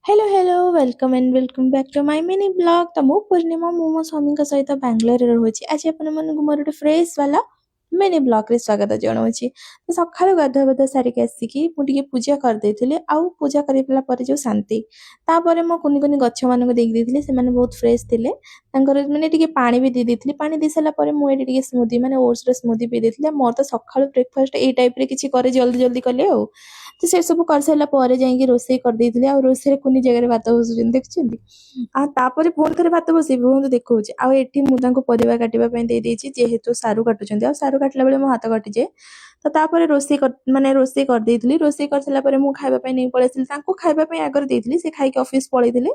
Hello hello welcome back to my mini blog. तो मु पूर्णिमा मो स्वामी सहित बांग्लोर रोचे। आज आप मोर गोटे फ्रेश वाला मिनी ब्लॉग रे स्वागत जनावि। तो सकाळु गाधुआ पाधुआ सारिक आसिकी मुझे पूजा करदे आउ पूजा कर जो शांति तापर मो कुनि कुनि गछ मान देदेली से बहुत फ्रेश थे मैंने टी पानी भी दे पानी दे सारापर मुझे स्मूदी मैंने ओट्स स्मूदी पी देती मोर तो सकाळु ब्रेकफास्ट ये टाइप रे किसी करे जल्दी जल्दी कले आउ तो से सब कर सारा पर जाइए रोसे कर देती आ रोसे कुनि जगह भात बसुन देखुं तापर पुणी थे भात बसई रुहतु देखा आठी मुझे परिवा काटापी देदेछि जेहेतु सारू काटुच्च आ सारू काटला बेले मो हाथ कटिजाए तो तापर रोसे माने रोसे कर देइथिली रोसे कर सारा पर मु खाइबा पई नै पळै आसिली तांको खाइबा पई आगर देइथिली से खाइ के ऑफिस पळैथिले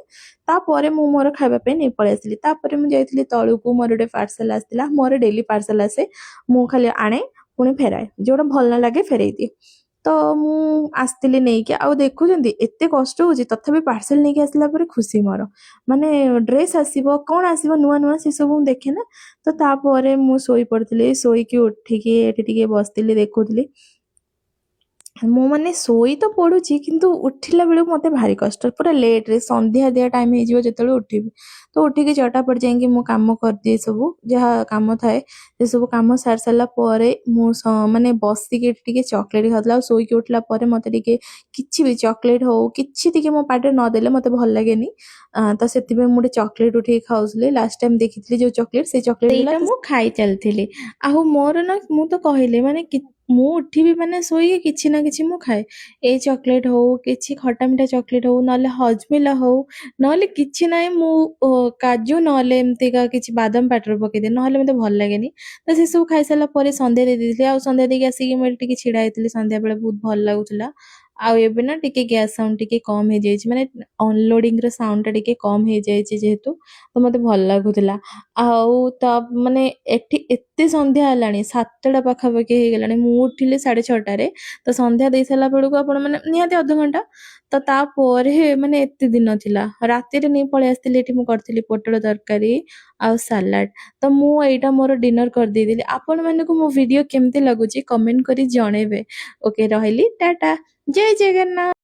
तापर मु मोर खाइबा पई नै पळै आसिली तापर मु जाइथिली तळुकु मोर गोटे पार्सल आसिला मोर डेली पार्सल आसे मु खाली आणे पुणी फेराए जोटा भल न लागे फेरई दिए तो मु आसती नहीं कि आउ देखुंत एत कष्ट हो तथापि पार्सल नहीं कि आसला पर खुशी मोर माने ड्रेस आसीबो कौन आसीबो नुआ नुआ से सब मु देखे ना तो तापर मु सोई पड़ती सोईकी उठिकी एठी टिके बसती देखुली मु माने सोई तो पड़ुची किंतु उठिला बेलू मते भारी कष्ट पूरा लेट रे संध्या दिया टाइम हो जिते उठिबी तो उठिकी चटापट जाइए मु काम कर दिए सब जहाँ काम थाए से सब काम सार सारा पर मु माने बसिकी टिके चॉकलेट खाऊला सोईकी उठला पर मते टिके किछि भी चॉकलेट हो किछि टिके मो पाटे न देले मते भल लागेनी तो सेति पे मु चॉकलेट उठी खाउसले लास्ट टाइम देखिथली जो चॉकलेट से चॉकलेट एटा मु खाई चलथिली आहु मोर ना मु तो कहले माने मु उठिबी माने सोई किछि ना किछि मु खाए ए चॉकलेट हो किछि खटा मिठा चॉकलेट हो नले हजमिला हो नले किछि नाइ मु काजू नले एमती का किछि बादाम पाटर पके दे नले मते भल लागेनी तो से सब खाई साला परे संध्या दे दिथले आ संध्या देके आसी मैं टिके छिडा हेतली संध्या बेले बहुत भल लागुतला आ एबे ना टिके गैस साउंड टिके कम हे जाइछि माने अनलोडिंग रे साउंड टा टिके कम हे जाइछि जेहेतु तो मते भल लागुतला आउ त माने एठी एते संध्या हलानी 7टा पाखापाखि हे गलानी मु उठिले 6:30 रे तो संध्या दे साला बेलू आपण माने निहाती अध घंटा तो तापर माने एते दिन थिला राति रे नै पळे आस्तिले एठी मु करथिली पोटळ तरकारी आ सलाड तो मु एटा मोर डिनर कर देदिली आपण माने को मो वीडियो केमते लागुची कमेंट करी जणेबे ओके रहली टाटा जय जगन्नाथ।